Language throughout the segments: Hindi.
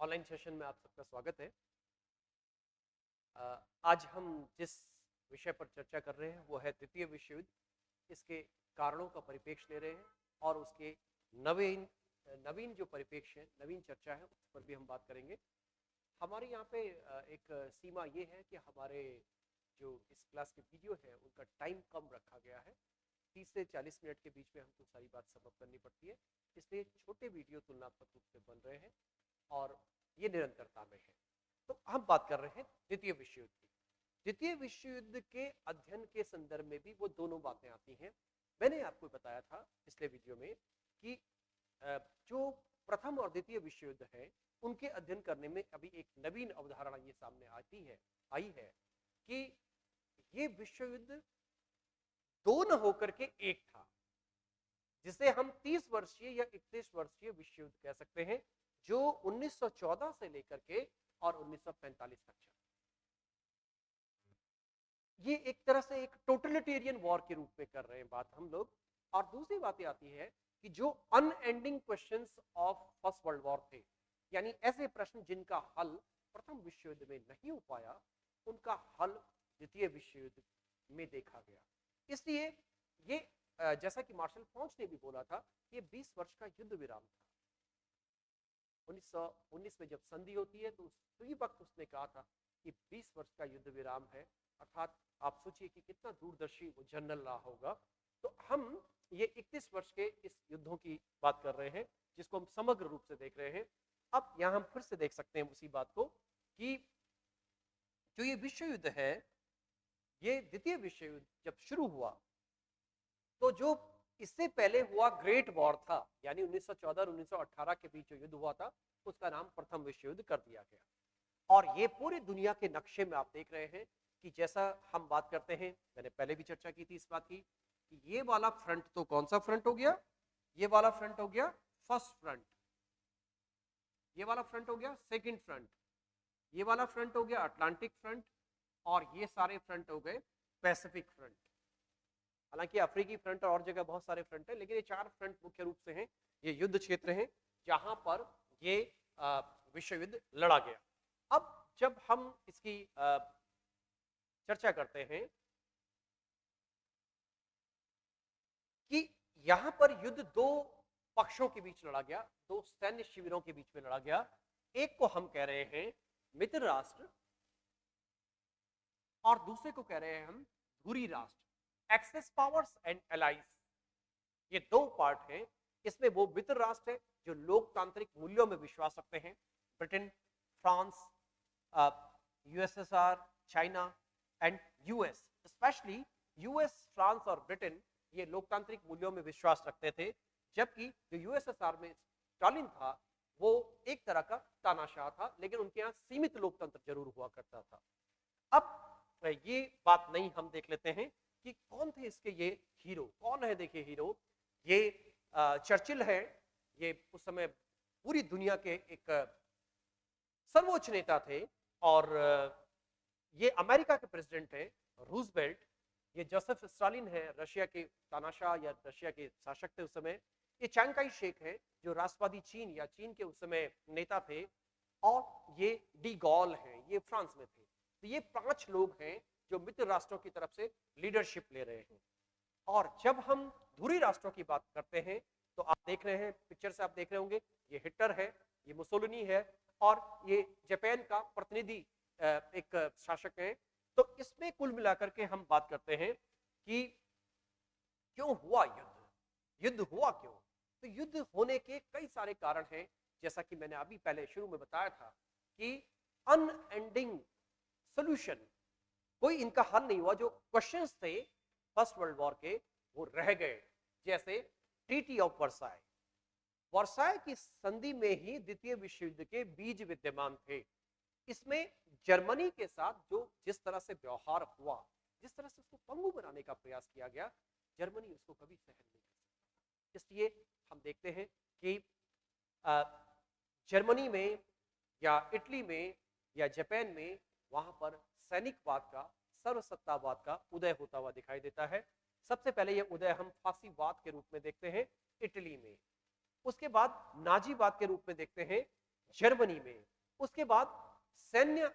ऑनलाइन सेशन में आप सबका स्वागत है। आज हम जिस विषय पर चर्चा कर रहे हैं वो है द्वितीय विश्व युद्ध। इसके कारणों का परिप्रेक्ष्य ले रहे हैं और उसके नवीन नवीन जो परिप्रेक्ष्य है, नवीन चर्चा है, उस पर भी हम बात करेंगे। हमारे यहाँ पे एक सीमा ये है कि हमारे जो इस क्लास के वीडियो है उनका टाइम कम रखा गया है। 30 से 40 मिनट के बीच में हमको सारी बात समझ करनी पड़ती है, इसलिए छोटे वीडियो तुलनात्मक रूप से बन रहे हैं और ये निरंतरता में है। तो हम बात कर रहे हैं द्वितीय विश्व युद्ध की। द्वितीय विश्व युद्ध के अध्ययन के संदर्भ में भी वो दोनों बातें आती हैं। मैंने आपको बताया था पिछले वीडियो में कि जो प्रथम और द्वितीय विश्व युद्ध है उनके अध्ययन करने में अभी एक नवीन अवधारणा ये सामने आई है कि ये विश्व युद्ध दो न होकर के एक था, जिसे हम 30 वर्षीय या 31 वर्षीय विश्व युद्ध कह सकते हैं, जो 1914 से लेकर के और 1945 तक चला। ये एक तरह से एक टोटलिटेरियन वॉर के रूप में कर रहे हैं बात हम लोग। और दूसरी बात ये आती है कि जो unending questions of first world war थे, यानी ऐसे प्रश्न जिनका हल प्रथम विश्व युद्ध में नहीं हो पाया, उनका हल द्वितीय विश्व युद्ध में देखा गया। इसलिए ये जैसा कि मार्शल फोच ने भी बोला था, ये 20 वर्ष का युद्ध विराम था। 1919 में जब संधि होती है तो उसी वक्त उसने कहा था कि 20 वर्ष का युद्ध विराम है। अर्थात आप सोचिए कि कितना दूरदर्शी वो जनरल रहा होगा। तो हम ये 31 वर्ष के इस युद्धों की बात कर रहे हैं, जिसको हम समग्र रूप से देख रहे हैं। अब यहाँ हम फिर से देख सकते हैं उसी बात को कि जो ये विश्व युद्ध है, ये द्वितीय विश्व युद्ध जब शुरू हुआ तो जो इससे पहले हुआ ग्रेट वॉर था, यानी 1914 और 1918 के बीच जो युद्ध हुआ था, उसका नाम प्रथम विश्व युद्ध कर दिया गया। और ये पूरी दुनिया के नक्शे में आप देख रहे हैं कि जैसा हम बात करते हैं, मैंने पहले भी चर्चा की थी इस बात की कि ये वाला फ्रंट तो कौन सा फ्रंट हो गया, ये वाला फ्रंट हो गया फर्स्ट फ्रंट, ये वाला फ्रंट हो गया सेकेंड फ्रंट, ये वाला फ्रंट हो गया अटलांटिक फ्रंट, और ये सारे फ्रंट हो गए पैसिफिक फ्रंट। हालांकि अफ्रीकी फ्रंट और जगह बहुत सारे फ्रंट है, लेकिन ये 4 फ्रंट मुख्य रूप से हैं। ये युद्ध क्षेत्र हैं जहां पर ये विश्व युद्ध लड़ा गया। अब जब हम इसकी चर्चा करते हैं कि यहां पर युद्ध दो पक्षों के बीच लड़ा गया, दो सैन्य शिविरों के बीच में लड़ा गया। एक को हम कह रहे हैं मित्र राष्ट्र और दूसरे को कह रहे हैं हम धुरी राष्ट्र, एक्सेस पावर्स एंड एलाइज। ये दो पार्ट हैं। इसमें वो मित्र राष्ट्र है जो लोकतांत्रिक मूल्यों में विश्वास रखते हैं, Britain, France, USSR, China and US. Specially US, France और ब्रिटेन ये लोकतांत्रिक मूल्यों में विश्वास रखते थे, जबकि जो यूएसएसआर में स्टालिन था वो एक तरह का तानाशाह था, लेकिन उनके यहाँ सीमित लोकतंत्र जरूर हुआ करता था। अब ये बात नहीं, हम देख लेते हैं कि कौन थे इसके ये हीरो। कौन है, देखिए हीरो, ये चर्चिल है। ये उस समय पूरी दुनिया के एक सर्वोच्च नेता थे और ये अमेरिका के प्रेसिडेंट हैं रूजवेल्ट। ये जोसेफ स्टालिन है, रशिया के तानाशाह या रशिया के शासक थे उस समय। ये चांग काई शेक है जो राष्ट्रवादी चीन या चीन के उस समय नेता थे, और ये डी गॉल हैं, ये फ्रांस में थे। तो ये 5 लोग हैं जो मित्र राष्ट्रों की तरफ से लीडरशिप ले रहे हैं। और जब हम धुरी राष्ट्रों की बात करते हैं तो आप देख रहे हैं, पिक्चर से आप देख रहे होंगे, ये हिटलर है, ये मुसोलिनी है और ये जापान का प्रतिनिधि एक शासक है। तो इसमें कुल मिलाकर के हम बात करते हैं कि क्यों हुआ युद्ध, युद्ध हुआ क्यों। तो युद्ध होने के कई सारे कारण हैं, जैसा कि मैंने अभी पहले शुरू में बताया था कि अनएंडिंग सॉल्यूशन, कोई इनका हल नहीं हुआ। जो क्वेश्चंस थे फर्स्ट वर्ल्ड वॉर के वो रह गए, जैसे ट्रीटी ऑफ वर्साई। वर्साई की संधि में ही द्वितीय विश्व युद्ध के बीज विद्यमान थे। इसमें जर्मनी के साथ जो जिस तरह से व्यवहार हुआ, जिस तरह से उसको पंगु बनाने का प्रयास किया गया, जर्मनी उसको कभी सहन नहीं कर सकता। इसलिए हम देखते हैं कि जर्मनी में या इटली में या जापान में वहां पर सैनिकवाद का, सर्वसत्तावाद का उदय होता हुआ दिखाई देता है। सबसे पहले यह उदय हम फांसीवाद के रूप में देखते हैं इटली में, उसके बाद नाजीवाद के रूप में देखते हैं जर्मनी में, उसके बाद सैन्य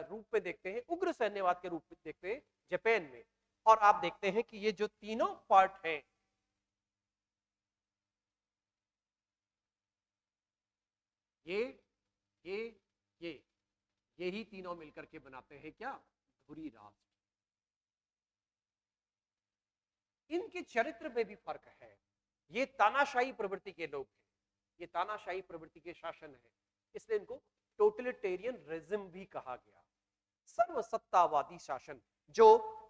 रूप में देखते हैं, उग्र सैन्यवाद के रूप में देखते हैं जापान में। और आप देखते हैं कि ये जो तीनों पार्ट हैं, ये ये ये यही तीनों मिलकर के बनाते हैं क्या, धुरी राष्ट्र। इनके चरित्र में भी फर्क है। ये तानाशाही प्रवृत्ति के लोग हैं, ये तानाशाही प्रवृत्ति के शासन है, इसलिए इनको टोटलिटेरियन रेजिम भी कहा गया। सर्वसत्तावादी शासन, जो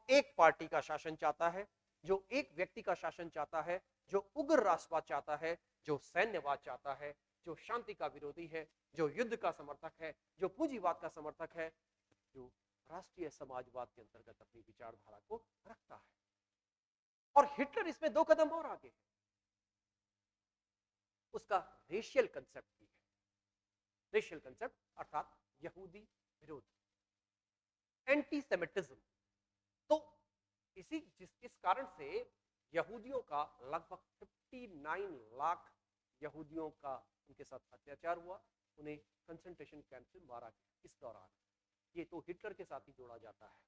एक पार्टी का शासन चाहता है, जो एक व्यक्ति का शासन चाहता है, जो उग्र राष्ट्रवाद चाहता है, जो सैन्यवाद चाहता है, जो शांति का विरोधी है, जो युद्ध का समर्थक है, जो पूंजीवाद का समर्थक है, जो राष्ट्रीय समाजवाद के अंतर्गत अपनी विचारधारा को रखता है। और हिटलर इसमें 2 कदम और आगे है, उसका रेशियल कंसेप्ट भी है। रेशियल कंसेप्ट अर्थात यहूदी विरोध, एंटी सेमिटिज्म। तो इस कारण से यहूदियों का लगभग 59 लाख यहूदियों का उनके साथ अत्याचार हुआ, उन्हें कंसंट्रेशन कैंप से मारा गया इस दौरान। ये तो हिटलर के साथ ही जोड़ा जाता है।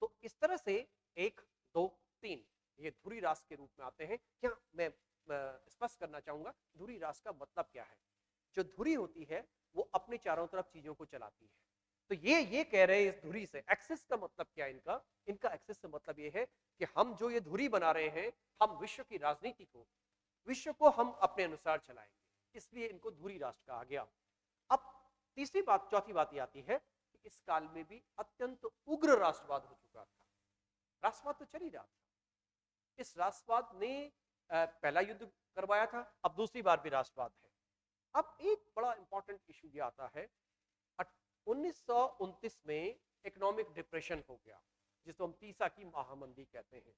तो इस तरह से 1 2 3 ये धुरी राष्ट्र के रूप में आते हैं। क्या मैं स्पष्ट करना चाहूंगा धुरी राष्ट्र का मतलब क्या है। जो धुरी होती है वो अपने चारों तरफ चीजों को चलाती है। तो ये कह रहे हैं इस धुरी से, एक्सिस का मतलब क्या है इनका एक्सिस का मतलब ये है कि हम जो ये धुरी बना रहे हैं, हम विश्व की राजनीति को, विश्व को हम अपने अनुसार चलाएंगे, इसलिए इनको धुरी राष्ट्र कहा गया। अब चौथी बात ये आती है कि इस काल में भी अत्यंत उग्र राष्ट्रवाद हो चुका था। राष्ट्रवाद तो चल ही रहा था, इस राष्ट्रवाद ने पहला युद्ध करवाया था, अब दूसरी बार भी राष्ट्रवाद है। अब एक बड़ा इंपॉर्टेंट इशू ये आता है, 1929 में इकोनॉमिक डिप्रेशन हो गया, जिसको हम तीसा की महामंदी कहते हैं।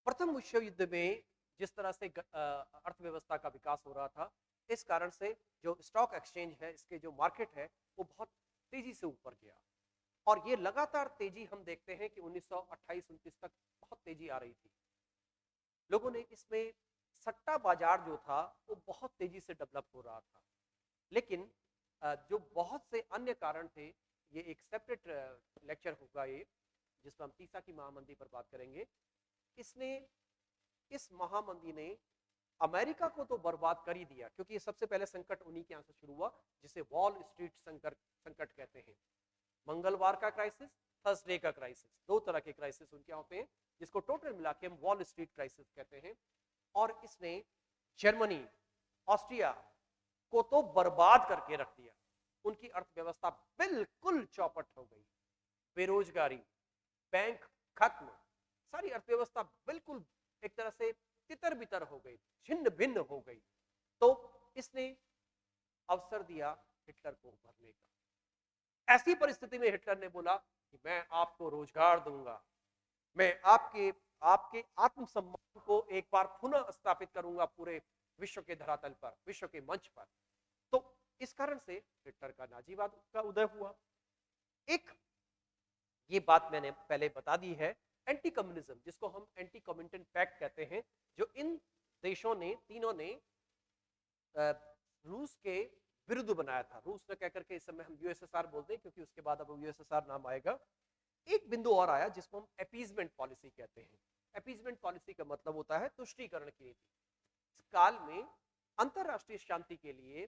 प्रथम विश्व युद्ध में जिस तरह से अर्थव्यवस्था का विकास हो रहा था, इस कारण से जो स्टॉक एक्सचेंज है, इसके जो मार्केट है, वो बहुत तेजी से ऊपर गया। और ये लगातार तेजी हम देखते हैं कि 1928-29 तक बहुत तेजी आ रही थी। लोगों ने इसमें सट्टा बाजार जो था वो बहुत तेजी से डेवलप हो रहा था। लेकिन जो बहुत से अन्य कारण थे, ये एक सेपरेट लेक्चर होगा ये, जिसमें हम तीसा की महामंदी पर बात करेंगे। इस महामंदी ने अमेरिका को तो बर्बाद कर ही दिया, क्योंकि ये सबसे पहले संकट उन्हीं के यहाँ से शुरू हुआ, जिसे वॉल स्ट्रीट संकट कहते हैं। मंगलवार का क्राइसिस, थर्सडे का क्राइसिस, 2 तरह के क्राइसिस उनके यहाँ पे हैं, जिसको टोटल मिला के हम वॉल स्ट्रीट क्राइसिस कहते हैं। और इसने जर्मनी, ऑस्ट्रिया को तो बर्बाद करके रख दिया। उनकी अर्थव्यवस्था बिल्कुल चौपट हो गई, बेरोजगारी, बैंक खत्म, सारी अर्थव्यवस्था बिल्कुल एक तरह से तितर बितर हो गई, छिन्न भिन्न हो गई। तो इसने अवसर दिया हिटलर को उभरने का। ऐसी परिस्थिति में हिटलर ने बोला कि मैं आपको रोजगार दूंगा, मैं आपके आत्मसम्मान को एक बार पुनः स्थापित करूंगा पूरे विश्व के धरातल पर, विश्व के मंच पर। तो इस कारण से हिटलर का नाजीवाद का उदय हुआ। एक ये बात मैंने पहले बता दी है, एंटी कम्युनिज्म, जिसको हम एंटी कम्युनिस्ट पैक्ट कहते हैं, जो इन देशों ने, तीनों ने रूस के विरुद्ध बनाया था। रूस ने कहकर के इस समय हम यूएसएसआर बोलते हैं, क्योंकि उसके बाद अब यूएसएसआर नाम आएगा। एक बिंदु और आया जिसको हम अपीजमेंट पॉलिसी कहते हैं। अपीजमेंट पॉलिसी का मतलब होता है तुष्टीकरण की नीति। इस काल में अंतरराष्ट्रीय शांति के लिए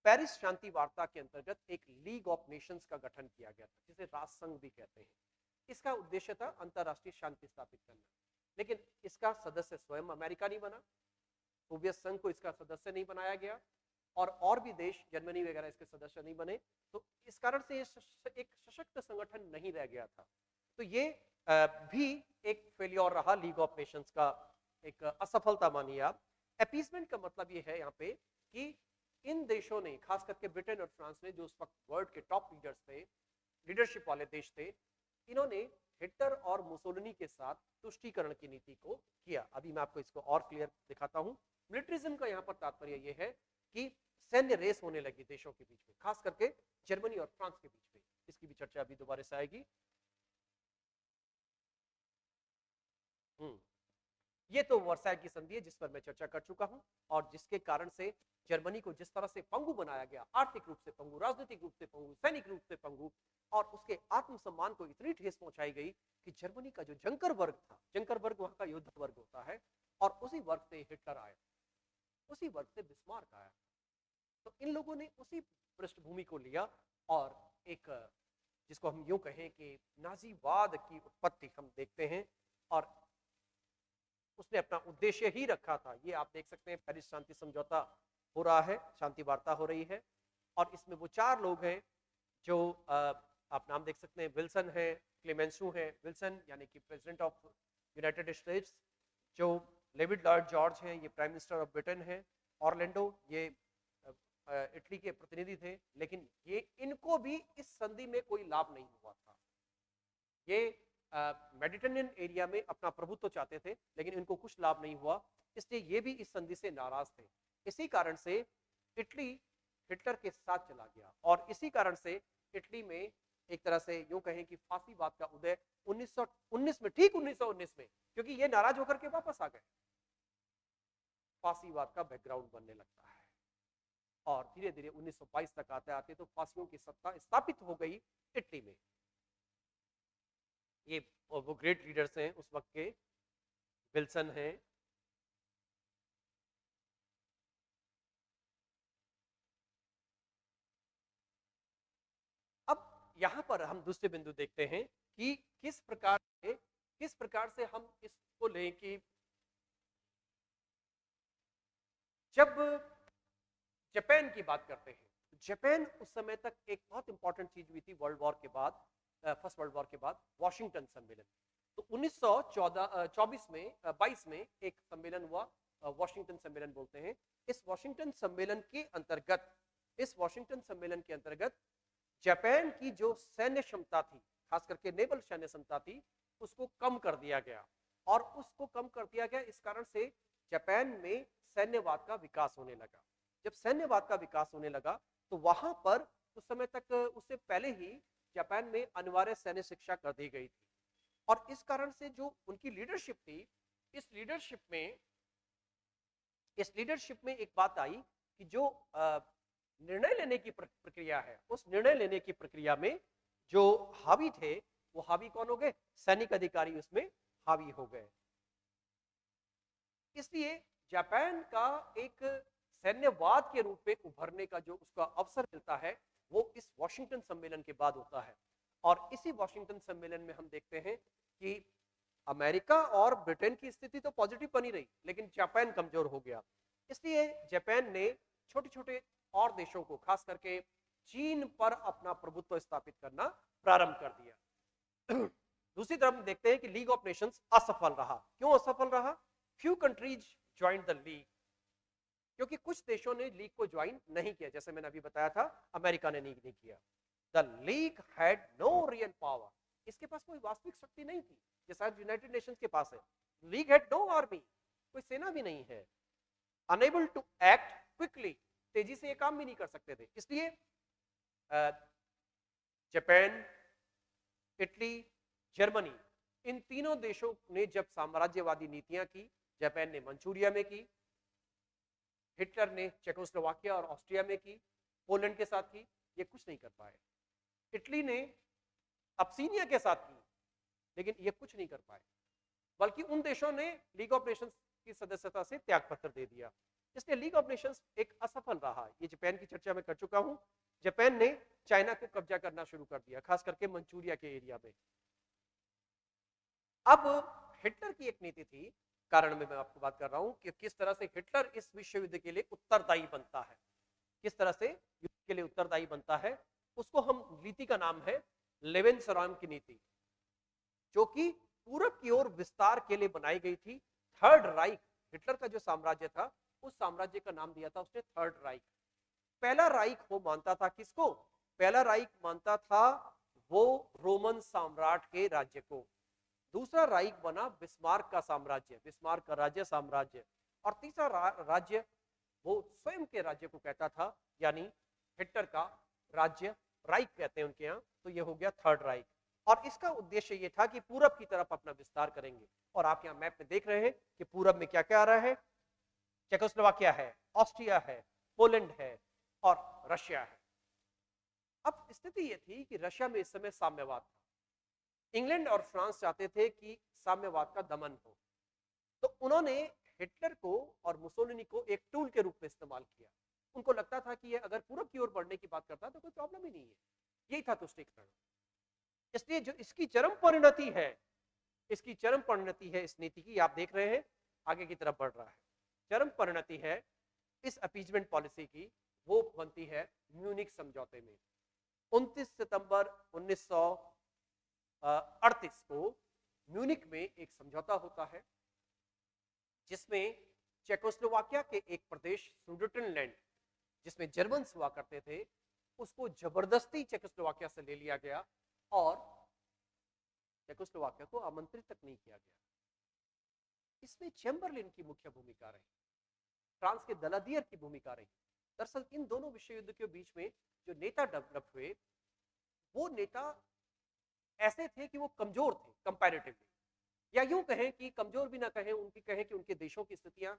पेरिस शांति वार्ता के अंतर्गत एक लीग ऑफ नेशंस का गठन किया गया था, जिसे राष्ट्रसंघ भी कहते हैं। इसका उद्देश्य था अंतरराष्ट्रीय शांति स्थापित करना। लेकिन इसका सदस्य स्वयं अमेरिका नहीं बना, सोवियत संघ को इसका सदस्य नहीं बनाया गया, और भी देश, जर्मनी वगैरह, इसके सदस्य नहीं बने। तो इस कारण से एक सशक्त संगठन नहीं रह गया था। तो ये भी एक फेलियर रहा, लीग ऑफ नेशंस का एक असफलता मानिए आप। अपीसमेंट का मतलब ये है यहाँ पे कि इन देशों ने, खास करके ब्रिटेन और फ्रांस ने, जो उस वक्त वर्ल्ड के टॉप लीडर्स थे, लीडरशिप वाले देश थे, इन्होंने हिटलर और मुसोलिनी के साथ तुष्टीकरण की नीति को किया। अभी मैं आपको इसको और क्लियर दिखाता हूं। मिलिट्रिज्म का यहाँ पर तात्पर्य यह है कि सैन्य रेस होने लगी देशों के बीच में, खास करके जर्मनी और फ्रांस के बीच में। इसकी भी चर्चा अभी दोबारा से आएगी। ये तो वर्साई की संधि है जिस पर मैं चर्चा कर चुका हूं और जिसके कारण से जर्मनी को जिस तरह से पंगु बनाया गया, आर्थिक रूप से पंगु, राजनीतिक रूप से पंगु, सैनिक रूप से पंगु, और उसके आत्मसम्मान को इतनी ठेस पहुंचाई गई कि जर्मनी का जो जंकर वर्ग था, जंकर वर्ग वहां का योद्धा वर्ग होता है, और उसी वर्ग से हिटलर आया, उसी वर्ग से बिस्मार्क आया। तो इन लोगों ने उसी पृष्ठभूमि को लिया और एक जिसको हम यूं कहें कि नाजीवाद की उत्पत्ति हम देखते हैं, और उसने अपना उद्देश्य ही रखा था। ये आप देख सकते हैं पेरिस शांति समझौता हो रहा है, शांति वार्ता हो रही है, और इसमें वो 4 लोग हैं जो आप नाम देख सकते हैं, विल्सन है, क्लेमेंसू है, विल्सन यानी कि प्रेसिडेंट ऑफ यूनाइटेड स्टेट्स, जो डेविड लॉयड जॉर्ज हैं, ये प्राइम मिनिस्टर ऑफ ब्रिटेन है, ऑरलैंडो ये इटली के प्रतिनिधि थे, लेकिन ये इनको भी इस संधि में कोई लाभ नहीं हुआ था। ये मेडिटेरेनियन एरिया में अपना प्रभुत्व चाहते थे, लेकिन इनको कुछ लाभ नहीं हुआ, इसलिए ये भी इस संधि से नाराज थे। इसी कारण से इटली हिटलर के साथ चला गया, और इसी कारण से इटली में एक तरह से यूं कहें कि फांसीवाद का उदय 1919 में, ठीक 1919 में, क्योंकि ये नाराज होकर के वापस आ गए, फांसीवाद का बैकग्राउंड बनने लगता है, और धीरे धीरे 1922 तक आते आते तो फांसियों की सत्ता स्थापित हो गई इटली में। ये वो ग्रेट लीडर्स हैं उस वक्त के, विल्सन हैं, अब यहां पर हम दूसरे बिंदु देखते हैं कि किस प्रकार से हम इसको लें कि जब जापान की बात करते हैं, जापान उस समय तक एक बहुत इंपॉर्टेंट चीज हुई थी वर्ल्ड वॉर के बाद, फर्स्ट वर्ल्ड वॉर के बाद, वॉशिंगटन सम्मेलन। तो 1924 में 22 में एक सम्मेलन हुआ, वॉशिंगटन सम्मेलन बोलते हैं। इस वॉशिंगटन सम्मेलन के अंतर्गत जापान की जो सैन्य क्षमता थी, खास करके नेवल सैन्य क्षमता थी, उसको कम कर दिया गया, और उसको कम कर दिया गया इस कारण से जापान में सैन्यवाद का विकास होने लगा। जब सैन्यवाद का विकास होने लगा तो वहां पर उस समय तक, उससे पहले ही जापान में अनिवार्य सैन्य शिक्षा कर दी गई थी, और इस कारण से जो उनकी लीडरशिप थी, इस लीडरशिप में एक बात आई कि जो निर्णय लेने की प्रक्रिया है, उस निर्णय लेने की प्रक्रिया में जो हावी थे, वो हावी कौन हो गए? सैनिक अधिकारी उसमें हावी हो गए। इसलिए जापान का एक सैन्यवाद के रूप में उभरने का जो उसका अवसर मिलता है, वो इस वॉशिंगटन सम्मेलन के बाद होता है। और इसी वॉशिंगटन सम्मेलन में हम देखते हैं कि अमेरिका और ब्रिटेन की स्थिति तो पॉजिटिव बनी रही, लेकिन जापान कमजोर हो गया। इसलिए जापान ने छोटे छोटे और देशों को, खास करके चीन पर अपना प्रभुत्व स्थापित करना प्रारंभ कर दिया। दूसरी तरफ देखते हैं कि लीग ऑफ नेशंस असफल रहा। क्यों असफल रहा? Few countries join the league, क्योंकि कुछ देशों ने लीग को ज्वाइन नहीं किया। जैसे मैंने अभी बताया था, अमेरिका ने नहीं किया। The league had no real power, इसके पास कोई वास्तविक शक्ति नहीं थी, जैसा यूनाइटेड नेशंस के पास है। लीग हैड नो आर्मी, कोई सेना भी नहीं है। अनेबल टू एक्ट क्विकली, तेजी से ये काम भी नहीं कर सकते थे। इसलिए जापान, इटली, जर्मनी, इन तीनों देशों ने जब साम्राज्यवादी नीतियां की, जापान ने मंचूरिया में की, हिटलर ने चेकोस्लोवाकिया और ऑस्ट्रिया में की, पोलैंड के साथ की, ये कुछ नहीं कर पाए। इटली ने अब्सीनिया के साथ की, लेकिन ये कुछ नहीं कर पाए, बल्कि उन देशों ने लीग ऑफ नेशंस की सदस्यता से त्यागपत्र दे दिया। इसलिए लीग ऑफ नेशंस एक असफल रहा। ये जापान की चर्चा में कर चुका हूं। जापान ने चाइना को कब्जा करना शुरू कर दिया, खास करके मंचूरिया के एरिया में। अब हिटलर की एक नीति थी, कारण में मैं आपको बात कर रहा हूं कि किस तरह से हिटलर इस विश्व युद्ध के लिए उत्तरदायी बनता है, किस तरह से युद्ध के लिए उत्तरदायी बनता है। उसको हम, नीति का नाम है लेवेनसराम की नीति, जो कि पूरब की ओर विस्तार के लिए बनाई गई थी। थर्ड राइक, हिटलर का जो साम्राज्य था, उस साम्राज्य का नाम दिया था उसने थर्ड राइक। पहला राइक वो मानता था किसको? पहला राइक मानता था वो रोमन सम्राट के राज्य को। दूसरा राइक बना बिस्मार्क का साम्राज्य, बिस्मार्क का राज्य साम्राज्य। और तीसरा राज्य वो स्वयं के राज्य को कहता था, यानी हिटलर का राज्य, राइक कहते हैं उनके यहाँ, तो ये हो गया थर्ड राइक। और इसका उद्देश्य ये था कि पूरब की तरफ अपना विस्तार करेंगे। और आप यहाँ मैप में देख रहे हैं कि पूरब में क्या क्या आ रहा है। चेकोस्लोवाकिया है, ऑस्ट्रिया है, पोलैंड है और रशिया है। अब स्थिति ये थी कि रशिया में इस समय साम्यवाद था। इंग्लैंड और फ्रांस चाहते थे कि साम्यवाद का दमन हो, तो उन्होंने हिटलर को और मुसोलिनी को एक टूल के रूप में इस्तेमाल किया। उनको लगता था कि ये अगर पूरब की ओर बढ़ने की बात करता है तो कोई प्रॉब्लम ही नहीं है। यही था तुष्टीकरण। इसलिए जो इसकी चरम परिणति है, इसकी चरम परिणति है इस नीति की, आप देख रहे हैं आगे की तरफ बढ़ रहा है। चरम परिणति है इस अपीजमेंट पॉलिसी की, वो बनती है म्यूनिक समझौते में। 29 सितंबर 1938 को म्यूनिक में एक समझौता होता है जिसमें चेकोस्लोवाकिया के एक प्रदेश सुडेटनलैंड, जिसमें जर्मन्स हुआ करते थे, उसको जबरदस्ती चेकोस्लोवाकिया से ले लिया गया और चेकोस्लोवाकिया को आमंत्रित तक नहीं किया गया। इसमें चैम्बरलिन की मुख्य भूमिका रही, फ्रांस के दलादियर की भूमिका रही। दरअसल इन दोनों विश्व युद्ध के बीच में जो नेता डेवलप हुए, वो नेता ऐसे थे कि वो कमजोर थे कंपैरेटिवली, या यूं कहें कि कमजोर भी ना कहें, उनकी कहें कि उनके देशों की स्थितियां,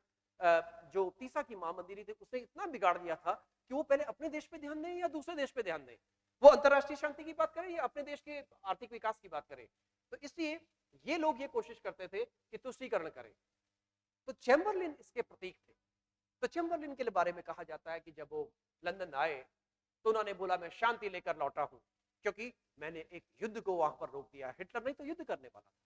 जो तीसा की महामंदिरी थे उसने इतना बिगाड़ दिया था कि वो पहले अपने देश पे ध्यान दें या दूसरे देश पे ध्यान दें, वो अंतरराष्ट्रीय शांति की बात करें या अपने देश के आर्थिक विकास की बात करें। तो इसलिए ये लोग ये कोशिश करते थे कि तुष्टीकरण करें। तो चैम्बरलिन इसके प्रतीक थे। तो चैम्बरलिन के बारे में कहा जाता है कि जब वो लंदन आए तो उन्होंने बोला मैं शांति लेकर लौटा हूं क्योंकि मैंने एक युद्ध को वहां पर रोक दिया। हिटलर नहीं तो युद्ध करने वाला था।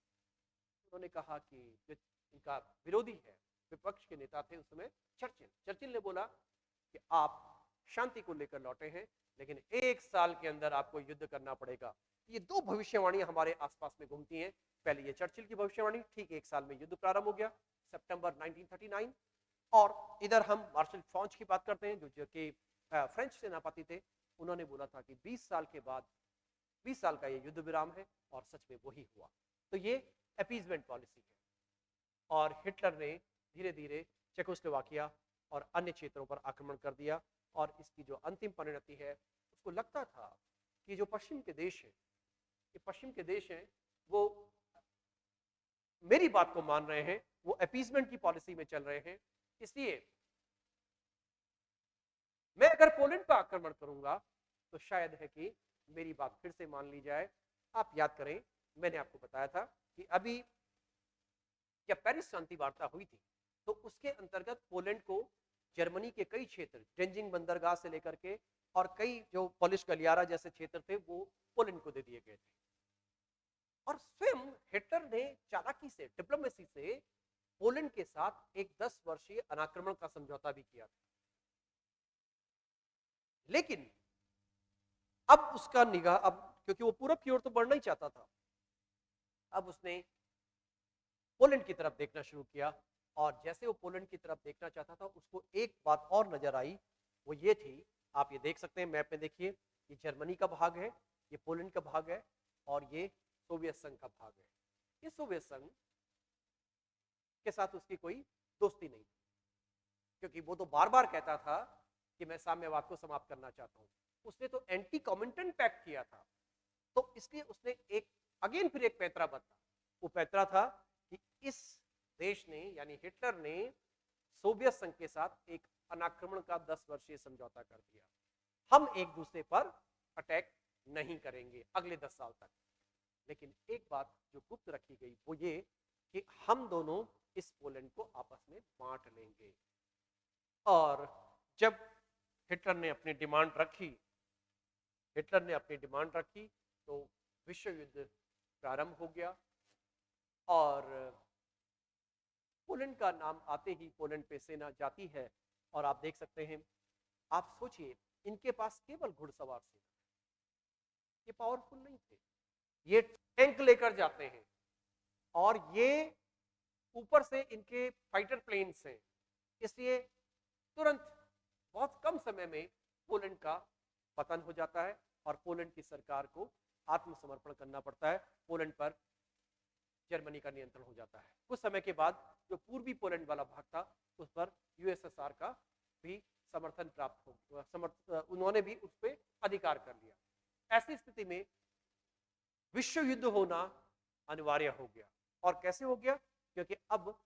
उन्होंने कहा कि जो इनका विरोधी है, विपक्ष के नेता थे उस समय चर्चिल ने बोला कि आप शांति को लेकर लौटे हैं लेकिन 1 साल के अंदर आपको युद्ध करना पड़ेगा। ये दो भविष्यवाणियां हमारे आसपास में घूमती हैं। पहले ये चर्चिल की भविष्यवाणी, ठीक 1 साल में युद्ध प्रारंभ हो गया सितंबर 1939। और इधर हम मार्शल फौज की बात करते हैं जो कि फ्रेंच सेनापति थे। उन्होंने बोला था कि 20 साल के बाद 20 साल का ये युद्ध विराम है और सच में वही हुआ। तो ये अपीजमेंट पॉलिसी है और हिटलर ने धीरे धीरे चेकोस्लोवाकिया और अन्य क्षेत्रों पर आक्रमण कर दिया। और इसकी जो अंतिम परिणति है, उसको लगता था कि जो पश्चिम के देश हैं, ये पश्चिम के देश हैं, वो मेरी बात को मान रहे हैं, वो अपीजमेंट की पॉलिसी में चल रहे हैं। इसलिए मैं अगर पोलैंड पर आक्रमण करूंगा तो शायद है कि मेरी बात फिर से मान ली जाए। आप याद करें, मैंने आपको बताया था कि अभी जब पेरिस शांति वार्ता हुई थी तो उसके अंतर्गत पोलैंड को जर्मनी के कई क्षेत्र, ड्रेंजिंग बंदरगाह से लेकर के और कई जो पोलिश गलियारा जैसे क्षेत्र थे वो पोलैंड को दे दिए गए थे। और स्वयं हिटलर ने चालाकी से, डिप्लोमेसी से पोलैंड के साथ एक 10 वर्षीय अनाक्रमण का समझौता भी किया था। लेकिन अब उसका निगाह, अब क्योंकि वो पूरब की ओर तो बढ़ना ही चाहता था, अब उसने पोलैंड की तरफ देखना शुरू किया। और जैसे वो पोलैंड की तरफ देखना चाहता था, उसको एक बात और नजर आई, वो ये थी, आप ये देख सकते हैं मैप में, देखिए ये जर्मनी का भाग है, ये पोलैंड का भाग है और ये सोवियत संघ का भाग है। ये सोवियत संघ के साथ उसकी कोई दोस्ती नहीं थी क्योंकि वो तो बार बार कहता था कि मैं साम्यवाद को समाप्त करना चाहता हूं। उसने तो एंटी कॉमिंटन पैक्ट किया था, तो इसलिए उसने एक अगेन फिर एक पैंतरा बदला। वो पैंतरा था कि इस देश ने, यानी हिटलर ने सोवियत संघ के साथ एक अनाक्रमण का 10 वर्षीय समझौता कर दिया। हम एक दूसरे पर अटैक नहीं करेंगे अगले 10 साल तक। लेकिन एक बात जो गुप्त रखी गई वो ये कि हम दोनों इस पोलैंड को आपस में बांट लेंगे। और जब हिटलर ने अपनी डिमांड रखी तो विश्व युद्ध प्रारंभ हो गया। और पोलैंड का नाम आते ही पोलैंड पे सेना जाती है और आप देख सकते हैं, आप सोचिए इनके पास केवल घुड़सवार सेना, ये पावरफुल नहीं थे, ये टैंक लेकर जाते हैं और ये ऊपर से इनके फाइटर प्लेन्स हैं। इसलिए तुरंत बहुत कम समय में पोलैंड का पतन हो जाता है और पोलैंड की सरकार को आत्मसमर्पण करना पड़ता है। पोलैंड पर जर्मनी का नियंत्रण हो जाता है। कुछ समय के बाद जो पूर्वी पोलैंड वाला भाग था उस पर यूएसएसआर का भी समर्थन प्राप्त हो, उन्होंने भी उस पर अधिकार कर लिया। ऐसी स्थिति में विश्व युद्ध होना अनिवार्य हो गया। और कैसे हो गया? क्योंकि अब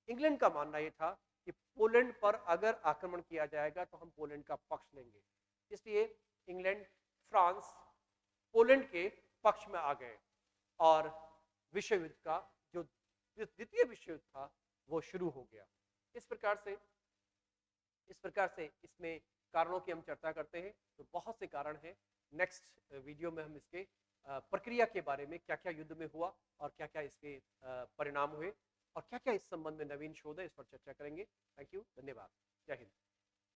इंग्लैंड का मानना यह था कि पोलैंड पर अगर आक्रमण किया जाएगा तो हम पोलैंड का पक्ष लेंगे। इसलिए इंग्लैंड, फ्रांस पोलैंड के पक्ष में आ गए और विश्व युद्ध का जो द्वितीय विश्व युद्ध था वो शुरू हो गया। इस प्रकार से इसमें कारणों की हम चर्चा करते हैं तो बहुत से कारण हैं। नेक्स्ट वीडियो में हम इसके प्रक्रिया के बारे में, क्या क्या युद्ध में हुआ और क्या क्या इसके परिणाम हुए और क्या क्या इस संबंध में नवीन शोध है, इस पर चर्चा करेंगे। थैंक यू, धन्यवाद, जय हिंद।